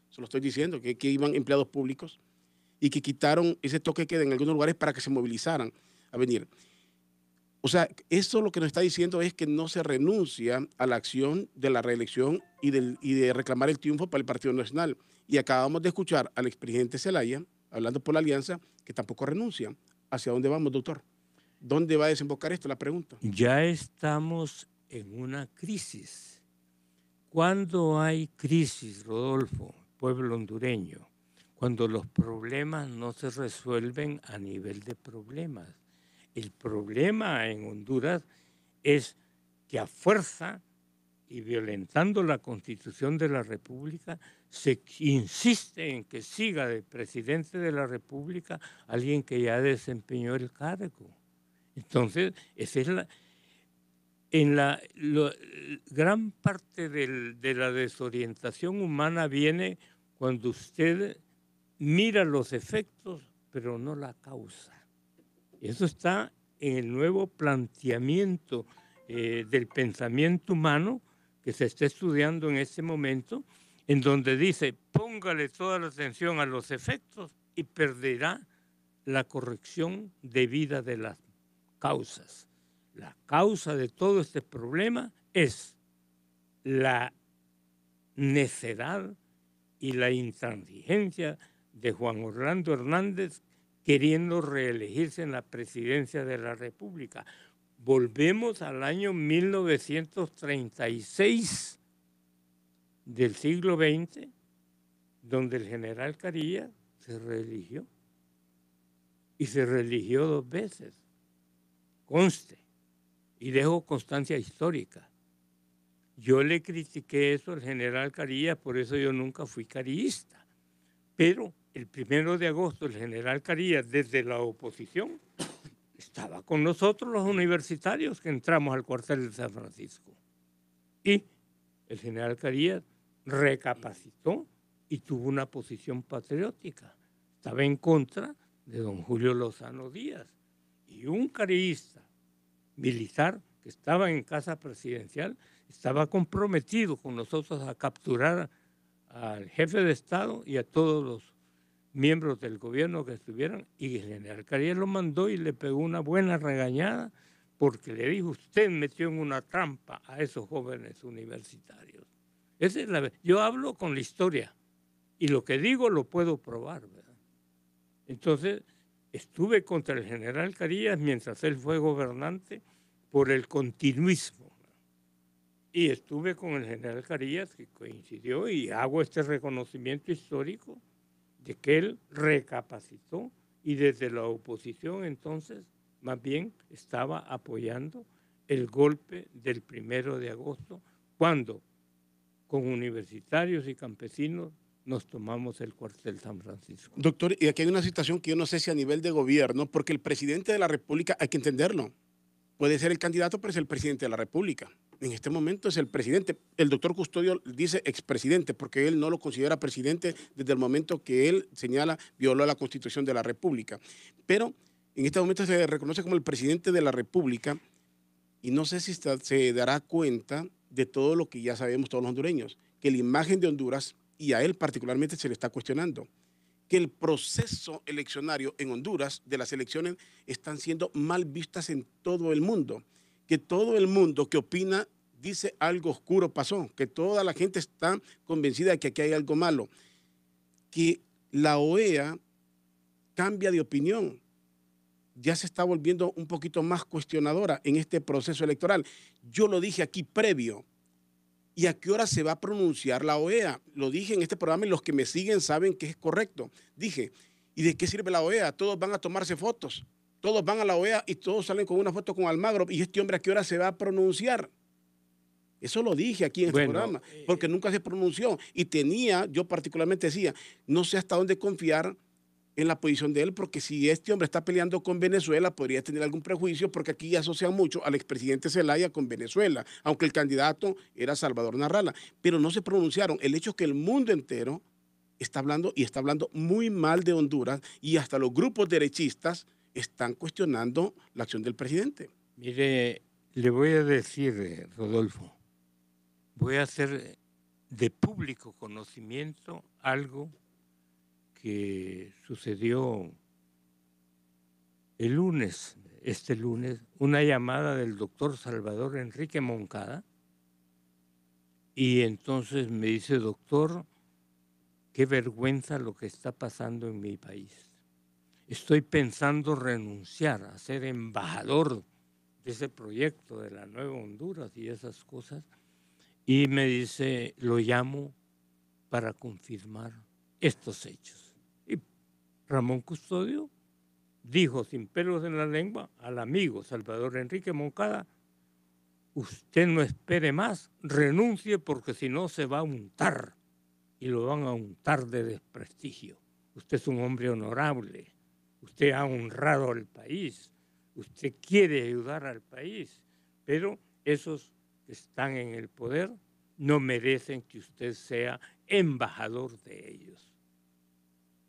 Speaker 1: solo estoy diciendo que iban empleados públicos y que quitaron ese toque de queda en algunos lugares para que se movilizaran a venir. O sea, eso lo que nos está diciendo es que no se renuncia a la acción de la reelección y de reclamar el triunfo para el Partido Nacional. Y acabamos de escuchar al expresidente Zelaya, hablando por la alianza, que tampoco renuncia. ¿Hacia dónde vamos, doctor? ¿Dónde va a desembocar esto? La pregunta.
Speaker 2: Ya estamos en una crisis. ¿Cuándo hay crisis, Rodolfo, pueblo hondureño? Cuando los problemas no se resuelven a nivel de problemas. El problema en Honduras es que a fuerza y violentando la Constitución de la República, se insiste en que siga de presidente de la República alguien que ya desempeñó el cargo. Entonces, esa es gran parte de la desorientación humana viene cuando usted mira los efectos, pero no la causa. Eso está en el nuevo planteamiento del pensamiento humano que se está estudiando en este momento, en donde dice, póngale toda la atención a los efectos y perderá la corrección debida de las causas. La causa de todo este problema es la necedad y la intransigencia de Juan Orlando Hernández queriendo reelegirse en la presidencia de la República. Volvemos al año 1936 del siglo XX, donde el general Carillas se reeligió. Y se reeligió 2 veces. Conste. Y dejo constancia histórica. Yo le critiqué eso al general Carillas, por eso yo nunca fui carillista. Pero el 1 de agosto el general Carillas, desde la oposición, estaba con nosotros los universitarios que entramos al cuartel de San Francisco. Y el general Carillas recapacitó y tuvo una posición patriótica. Estaba en contra de don Julio Lozano Díaz. Y un carillista militar que estaba en casa presidencial estaba comprometido con nosotros a capturar al jefe de Estado y a todos los miembros del gobierno que estuvieran, y el general Carillas lo mandó y le pegó una buena regañada porque le dijo, usted metió en una trampa a esos jóvenes universitarios. Esa es yo hablo con la historia y lo que digo lo puedo probar, ¿verdad? Entonces, estuve contra el general Carillas mientras él fue gobernante por el continuismo. Y estuve con el general Carillas, que coincidió, y hago este reconocimiento histórico de que él recapacitó y desde la oposición entonces más bien estaba apoyando el golpe del 1 de agosto, cuando con universitarios y campesinos nos tomamos el cuartel San Francisco.
Speaker 1: Doctor, y aquí hay una situación que yo no sé si a nivel de gobierno, porque el presidente de la República, hay que entenderlo, puede ser el candidato, pero es el presidente de la República. En este momento es el presidente. El doctor Custodio dice expresidente, porque él no lo considera presidente desde el momento que él señala violó la Constitución de la República. Pero en este momento se reconoce como el presidente de la República y no sé si se dará cuenta de todo lo que ya sabemos todos los hondureños, que la imagen de Honduras, y a él particularmente se le está cuestionando, que el proceso eleccionario en Honduras de las elecciones están siendo mal vistas en todo el mundo, que todo el mundo que opina dice algo oscuro pasó, que toda la gente está convencida de que aquí hay algo malo, que la OEA cambia de opinión, ya se está volviendo un poquito más cuestionadora en este proceso electoral. Yo lo dije aquí previo. ¿Y a qué hora se va a pronunciar la OEA? Lo dije en este programa y los que me siguen saben que es correcto. Dije, ¿y de qué sirve la OEA? Todos van a tomarse fotos. Todos van a la OEA y todos salen con una foto con Almagro. ¿Y este hombre a qué hora se va a pronunciar? Eso lo dije aquí en este programa, porque nunca se pronunció. Y yo particularmente decía, no sé hasta dónde confiar en la posición de él, porque si este hombre está peleando con Venezuela, podría tener algún prejuicio, porque aquí asocian mucho al expresidente Zelaya con Venezuela, aunque el candidato era Salvador Narrala, pero no se pronunciaron. El hecho es que el mundo entero está hablando, y está hablando muy mal de Honduras, y hasta los grupos derechistas están cuestionando la acción del presidente.
Speaker 2: Mire, le voy a decir, Rodolfo, voy a hacer de público conocimiento algo que sucedió este lunes, una llamada del doctor Salvador Enrique Moncada, y entonces me dice, doctor, qué vergüenza lo que está pasando en mi país. Estoy pensando renunciar a ser embajador de ese proyecto de la Nueva Honduras y esas cosas, y me dice, lo llamo para confirmar estos hechos. Ramón Custodio dijo sin pelos en la lengua al amigo Salvador Enrique Moncada, usted no espere más, renuncie porque si no se va a untar y lo van a untar de desprestigio. Usted es un hombre honorable, usted ha honrado al país, usted quiere ayudar al país, pero esos que están en el poder no merecen que usted sea embajador de ellos.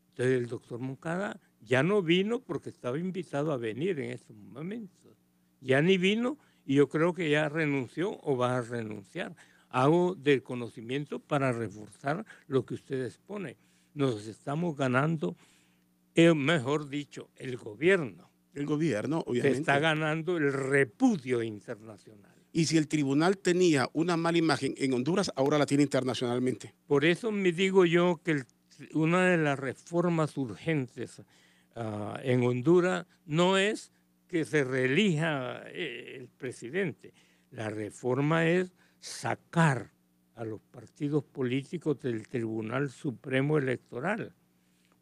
Speaker 2: Entonces el doctor Moncada ya no vino porque estaba invitado a venir en estos momentos. Ya ni vino y yo creo que ya renunció o va a renunciar. hago del conocimiento para reforzar lo que usted expone. Nos estamos ganando, mejor dicho, el gobierno.
Speaker 1: El gobierno,
Speaker 2: Se
Speaker 1: obviamente.
Speaker 2: está ganando el repudio internacional.
Speaker 1: Y si el tribunal tenía una mala imagen en Honduras, ahora la tiene internacionalmente.
Speaker 2: Por eso me digo yo que una de las reformas urgentes en Honduras no es que se reelija el presidente. La reforma es sacar a los partidos políticos del Tribunal Supremo Electoral,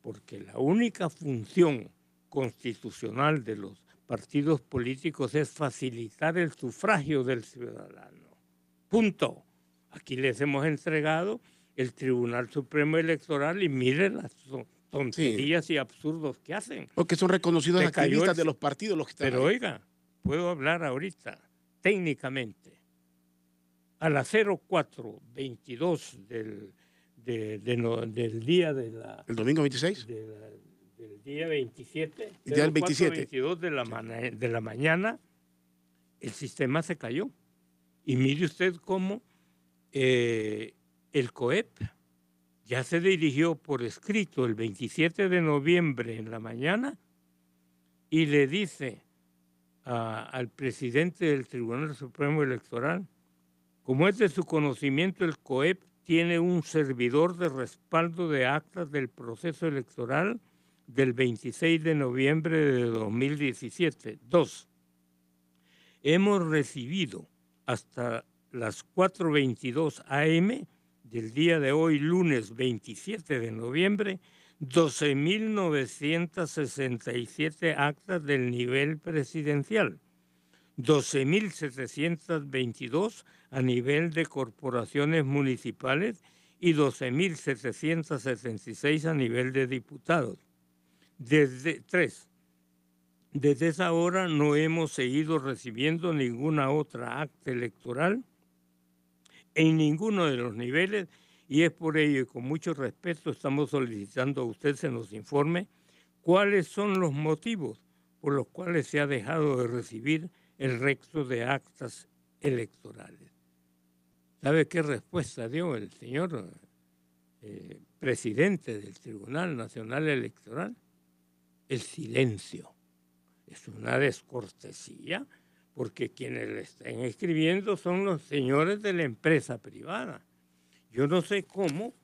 Speaker 2: porque la única función constitucional de los partidos políticos es facilitar el sufragio del ciudadano. Punto. Aquí les hemos entregado el Tribunal Supremo Electoral y miren las tonterías y absurdos que hacen.
Speaker 1: Porque son reconocidos activistas de los partidos los que están
Speaker 2: Pero
Speaker 1: ahí.
Speaker 2: oiga, puedo hablar ahorita, técnicamente. A las 04:22 del día de la...
Speaker 1: ¿El domingo 26?
Speaker 2: Del día 27,
Speaker 1: El día del 27.
Speaker 2: 22 de la mañana, el sistema se cayó. Y mire usted cómo el COEP ya se dirigió por escrito el 27 de noviembre en la mañana y le dice al presidente del Tribunal Supremo Electoral, como es de su conocimiento, el COEP tiene un servidor de respaldo de actas del proceso electoral del 26 de noviembre de 2017. 2. Hemos recibido hasta las 4:22 a.m. del día de hoy, lunes 27 de noviembre, 12.967 actas del nivel presidencial, 12.722 a nivel de corporaciones municipales y 12.776 a nivel de diputados. Desde esa hora no hemos seguido recibiendo ninguna otra acta electoral en ninguno de los niveles y es por ello y con mucho respeto estamos solicitando a usted se nos informe cuáles son los motivos por los cuales se ha dejado de recibir el resto de actas electorales. ¿Sabe qué respuesta dio el señor presidente del Tribunal Nacional Electoral? El silencio. Es una descortesía porque quienes le están escribiendo son los señores de la empresa privada. Yo no sé cómo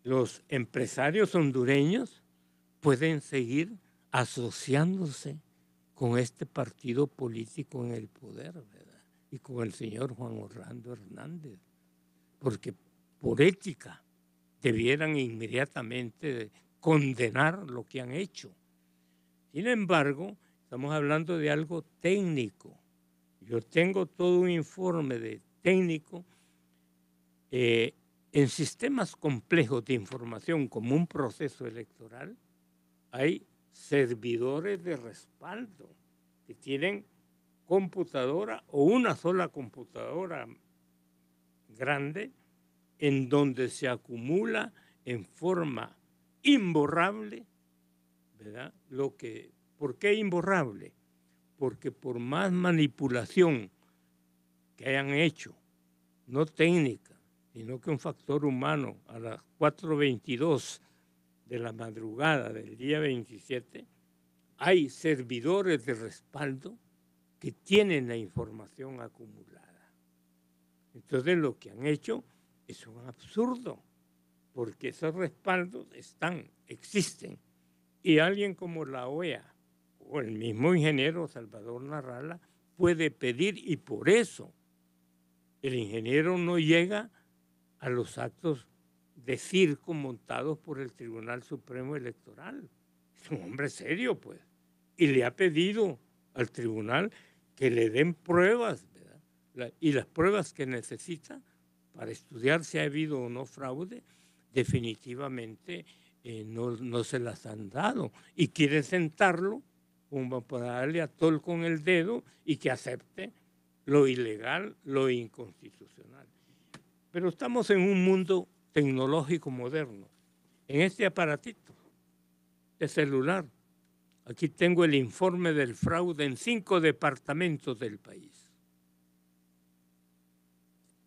Speaker 2: los empresarios hondureños pueden seguir asociándose con este partido político en el poder, ¿verdad? Y con el señor Juan Orlando Hernández, porque por ética debieran inmediatamente condenar lo que han hecho. Sin embargo, estamos hablando de algo técnico. Yo tengo todo un informe de técnico en sistemas complejos de información como un proceso electoral. Hay servidores de respaldo que tienen computadora o una sola computadora grande en donde se acumula en forma imborrable, ¿verdad? ¿Por qué imborrable? Porque por más manipulación que hayan hecho, no técnica, sino que un factor humano, a las 4:22 de la madrugada del día 27, hay servidores de respaldo que tienen la información acumulada. Entonces lo que han hecho es un absurdo, porque esos respaldos existen. Y alguien como la OEA o el mismo ingeniero Salvador Narrala puede pedir, y por eso el ingeniero no llega a los actos de circo montados por el Tribunal Supremo Electoral. Es un hombre serio, pues, y le ha pedido al tribunal que le den pruebas, ¿verdad? Y las pruebas que necesita para estudiar si ha habido o no fraude, definitivamente no se las han dado. Y quiere sentarlo como para darle a tol con el dedo y que acepte lo ilegal, lo inconstitucional. Pero estamos en un mundo tecnológico moderno. En este aparatito de celular, aquí tengo el informe del fraude en 5 departamentos del país.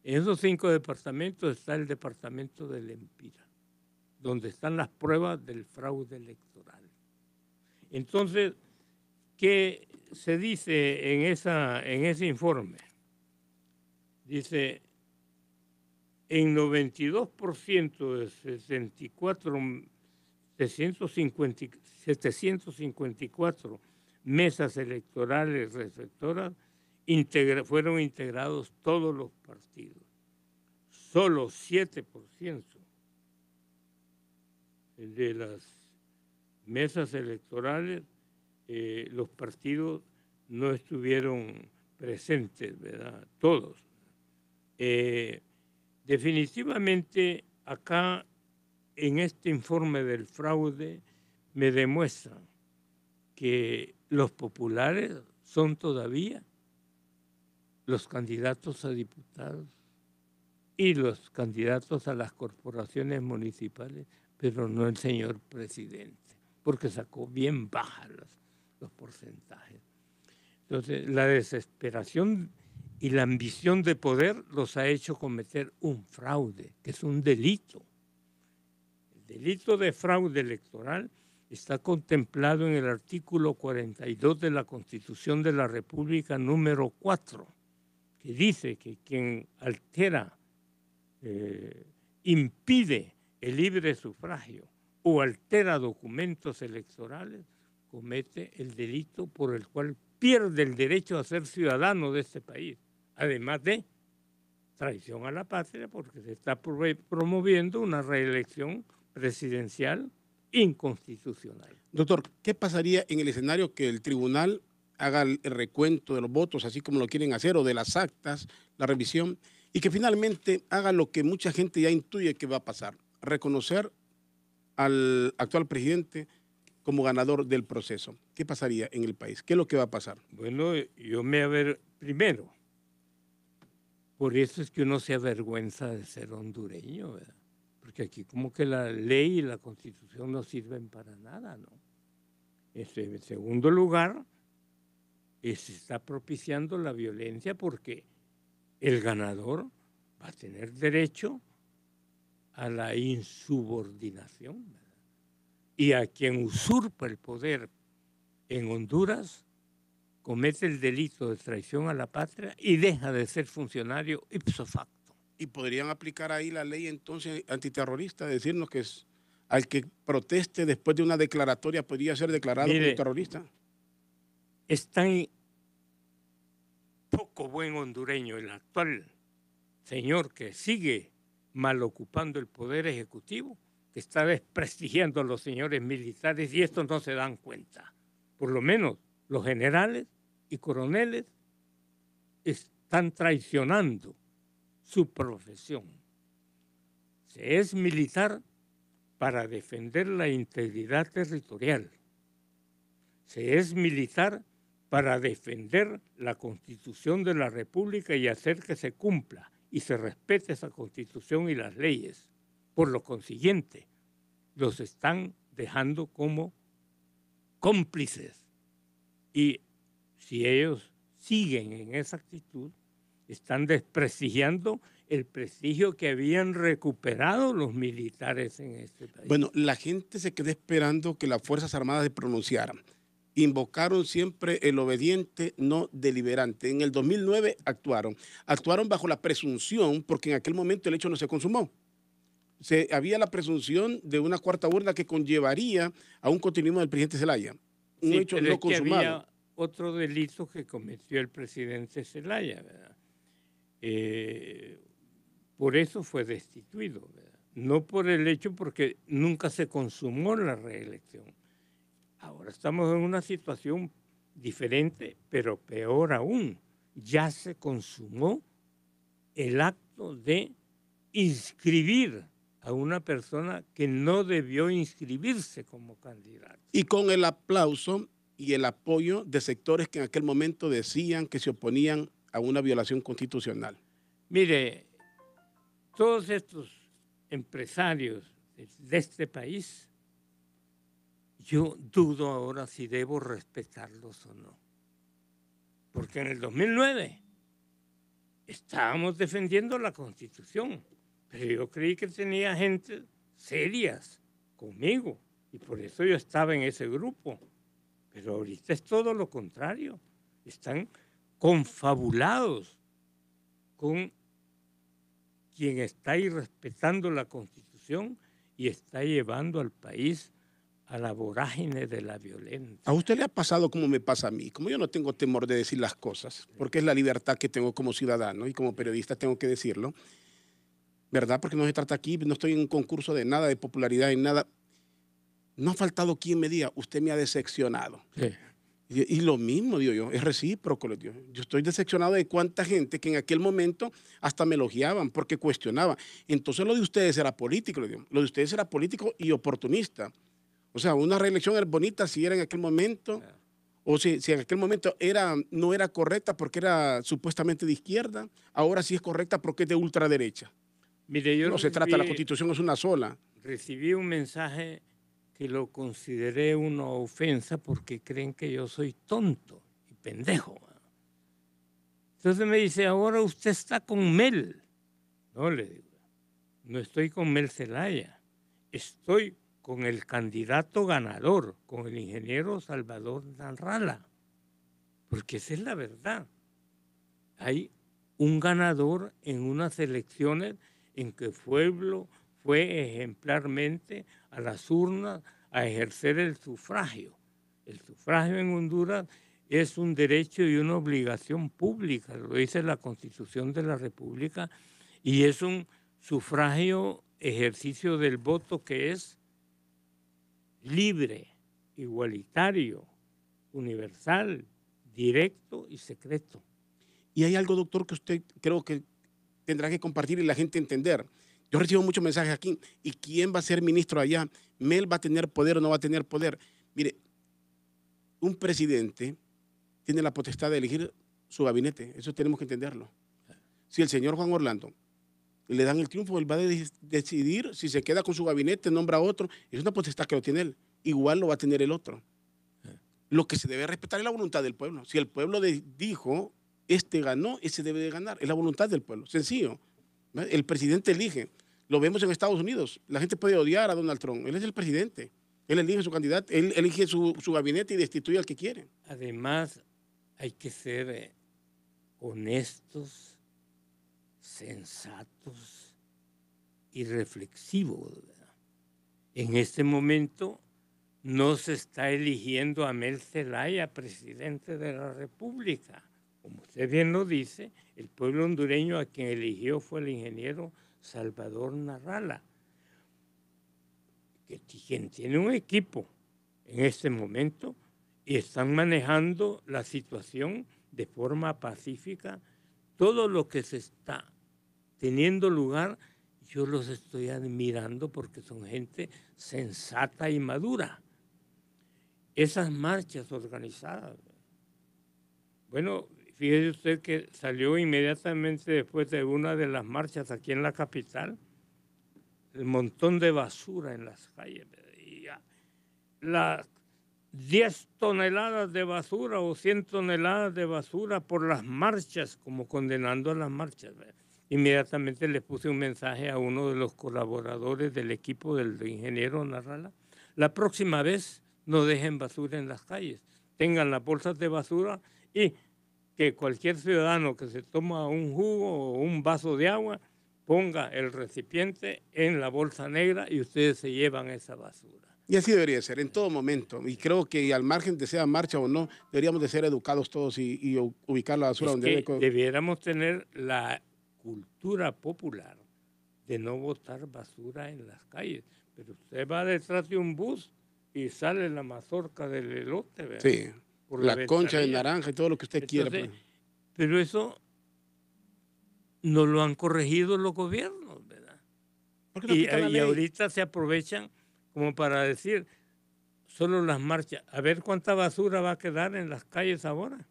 Speaker 2: En esos 5 departamentos está el departamento del Empira, donde están las pruebas del fraude electoral. Entonces, ¿qué se dice en ese informe? Dice, en 92% de 754 mesas electorales receptoras fueron integrados todos los partidos. Solo 7% de las mesas electorales los partidos no estuvieron presentes, ¿verdad? Todos. Definitivamente acá en este informe del fraude me demuestra que los populares son todavía los candidatos a diputados y los candidatos a las corporaciones municipales, pero no el señor presidente, porque sacó bien bajas los porcentajes. Entonces, la desesperación y la ambición de poder los ha hecho cometer un fraude, que es un delito. El delito de fraude electoral está contemplado en el artículo 42 de la Constitución de la República número 4, que dice que quien altera, impide el libre sufragio o altera documentos electorales, comete el delito por el cual pierde el derecho a ser ciudadano de este país, además de traición a la patria, porque se está promoviendo una reelección presidencial inconstitucional.
Speaker 1: Doctor, ¿qué pasaría en el escenario que el tribunal haga el recuento de los votos, así como lo quieren hacer, o de las actas, la revisión, y que finalmente haga lo que mucha gente ya intuye que va a pasar, reconocer al actual presidente como ganador del proceso? ¿Qué pasaría en el país? ¿Qué es lo que va a pasar?
Speaker 2: Bueno, primero, por eso es que uno se avergüenza de ser hondureño, ¿verdad? Porque aquí como que la ley y la Constitución no sirven para nada, ¿no? En segundo lugar, se está propiciando la violencia porque el ganador va a tener derecho a la insubordinación, ¿verdad? Y a quien usurpa el poder en Honduras comete el delito de traición a la patria y deja de ser funcionario ipso facto.
Speaker 1: ¿Y podrían aplicar ahí la ley entonces antiterrorista, decirnos que al que proteste después de una declaratoria podría ser declarado como terrorista?
Speaker 2: Es tan poco buen hondureño el actual señor que sigue mal ocupando el poder ejecutivo, que está desprestigiando a los señores militares, y estos no se dan cuenta. Por lo menos los generales y coroneles están traicionando su profesión. Se es militar para defender la integridad territorial. Se es militar para defender la Constitución de la República y hacer que se cumpla y se respete esa Constitución y las leyes. Por lo consiguiente, los están dejando como cómplices. Y si ellos siguen en esa actitud, están desprestigiando el prestigio que habían recuperado los militares en este país.
Speaker 1: Bueno, la gente se quedó esperando que las Fuerzas Armadas se pronunciaran. Invocaron siempre el obediente, no deliberante. En el 2009 actuaron bajo la presunción, porque en aquel momento el hecho no se consumó. Había la presunción de una cuarta urna que conllevaría a un continuismo del presidente Zelaya. Un hecho no consumado.
Speaker 2: Había otro delito que cometió el presidente Zelaya, ¿verdad? Por eso fue destituido, ¿verdad? No por el hecho, porque nunca se consumó la reelección. Ahora estamos en una situación diferente, pero peor aún. Ya se consumó el acto de inscribir a una persona que no debió inscribirse como candidato.
Speaker 1: Y con el aplauso y el apoyo de sectores que en aquel momento decían que se oponían a una violación constitucional.
Speaker 2: Mire, todos estos empresarios de este país, yo dudo ahora si debo respetarlos o no. Porque en el 2009 estábamos defendiendo la Constitución, pero yo creí que tenía gente serias conmigo y por eso yo estaba en ese grupo. Pero ahorita es todo lo contrario. Están confabulados con quien está irrespetando la Constitución y está llevando al país a la vorágine de la violencia.
Speaker 1: ¿A usted le ha pasado como me pasa a mí? Como yo no tengo temor de decir las cosas, porque es la libertad que tengo como ciudadano y como periodista tengo que decirlo, ¿verdad? Porque no se trata aquí, no estoy en un concurso de nada, de popularidad, en nada. No ha faltado quien me diga, usted me ha decepcionado.
Speaker 2: Sí.
Speaker 1: Y lo mismo, digo yo, es recíproco. Yo estoy decepcionado de cuánta gente que en aquel momento hasta me elogiaban porque cuestionaban. Entonces lo de ustedes era político, lo de ustedes era político y oportunista. O sea, una reelección era bonita si era en aquel momento, o si en aquel momento no era correcta porque era supuestamente de izquierda, ahora sí es correcta porque es de ultraderecha.
Speaker 2: Mire, yo
Speaker 1: No se trata, la Constitución es una sola.
Speaker 2: Recibí un mensaje que lo consideré una ofensa porque creen que yo soy tonto y pendejo. Entonces me dice, ahora usted está con Mel. No, le digo, no estoy con Mel Zelaya, estoy con el candidato ganador, con el ingeniero Salvador Narrala, porque esa es la verdad. Hay un ganador en unas elecciones en que el pueblo fue ejemplarmente a las urnas a ejercer el sufragio. El sufragio en Honduras es un derecho y una obligación pública, lo dice la Constitución de la República, y es un sufragio, ejercicio del voto que es libre, igualitario, universal, directo y secreto.
Speaker 1: Y hay algo, doctor, que usted creo que tendrá que compartir y la gente entender. Yo recibo muchos mensajes aquí. ¿Y quién va a ser ministro allá? ¿Mel va a tener poder o no va a tener poder? Mire, un presidente tiene la potestad de elegir su gabinete. Eso tenemos que entenderlo. Si el señor Juan Orlando le dan el triunfo, él va a decidir si se queda con su gabinete, nombra a otro. Es una potestad que lo tiene él. Igual lo va a tener el otro. Lo que se debe respetar es la voluntad del pueblo. Si el pueblo dijo, este ganó, ese debe de ganar. Es la voluntad del pueblo. Sencillo. El presidente elige. Lo vemos en Estados Unidos. La gente puede odiar a Donald Trump. Él es el presidente. Él elige su candidato, él elige su gabinete y destituye al que quiere.
Speaker 2: Además, hay que ser honestos, sensatos y reflexivos, ¿verdad? En este momento no se está eligiendo a Mel Zelaya presidente de la República. Como usted bien lo dice, el pueblo hondureño a quien eligió fue el ingeniero Salvador Narrala, quien tiene un equipo en este momento y están manejando la situación de forma pacífica. Todo lo que se está teniendo lugar, yo los estoy admirando porque son gente sensata y madura. Esas marchas organizadas, bueno, fíjese usted que salió inmediatamente después de una de las marchas aquí en la capital, el montón de basura en las calles. Y las 10 toneladas de basura o 100 toneladas de basura por las marchas, como condenando a las marchas. Inmediatamente le puse un mensaje a uno de los colaboradores del equipo del ingeniero Narrala. La próxima vez no dejen basura en las calles, tengan las bolsas de basura y que cualquier ciudadano que se toma un jugo o un vaso de agua ponga el recipiente en la bolsa negra y ustedes se llevan esa basura.
Speaker 1: Y así debería ser en todo momento. Y creo que al margen de sea marcha o no, deberíamos de ser educados todos y ubicar la basura donde debe.
Speaker 2: Debiéramos tener la cultura popular de no botar basura en las calles. Pero usted va detrás de un bus y sale la mazorca del elote, ¿verdad?
Speaker 1: Sí, por la concha de naranja y todo lo que usted quiera. Pues.
Speaker 2: Pero eso no lo han corregido los gobiernos, ¿verdad? Y ahorita se aprovechan como para decir, solo las marchas, a ver cuánta basura va a quedar en las calles ahora,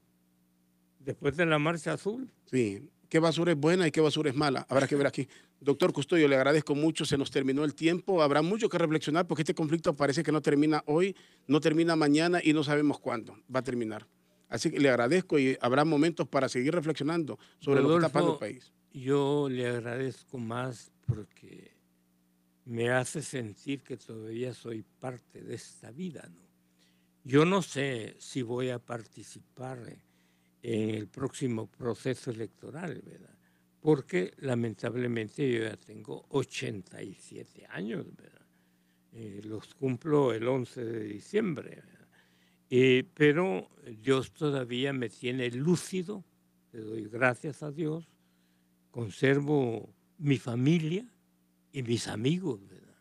Speaker 2: después de la marcha azul.
Speaker 1: Sí, qué basura es buena y qué basura es mala, habrá que ver aquí. Doctor Custodio, le agradezco mucho, se nos terminó el tiempo, habrá mucho que reflexionar porque este conflicto parece que no termina hoy, no termina mañana y no sabemos cuándo va a terminar. Así que le agradezco y habrá momentos para seguir reflexionando sobre lo que está pasando en el país.
Speaker 2: Yo le agradezco más porque me hace sentir que todavía soy parte de esta vida, ¿no? Yo no sé si voy a participar en el próximo proceso electoral, ¿verdad? Porque lamentablemente yo ya tengo 87 años, ¿verdad? Los cumplo el 11 de diciembre, ¿verdad? Pero Dios todavía me tiene lúcido, le doy gracias a Dios, conservo mi familia y mis amigos, ¿verdad?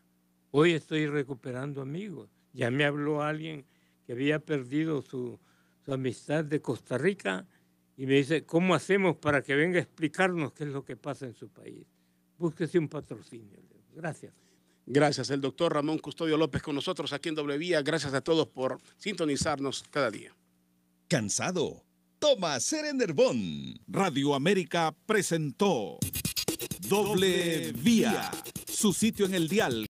Speaker 2: Hoy estoy recuperando amigos. Ya me habló alguien que había perdido su amistad de Costa Rica y me dice, ¿cómo hacemos para que venga a explicarnos qué es lo que pasa en su país? Búsquese un patrocinio. Gracias.
Speaker 1: Gracias, el doctor Ramón Custodio López con nosotros aquí en Doble Vía. Gracias a todos por sintonizarnos cada día.
Speaker 5: ¿Cansado? Toma Serenderbón. Radio América presentó Doble Vía, su sitio en el dial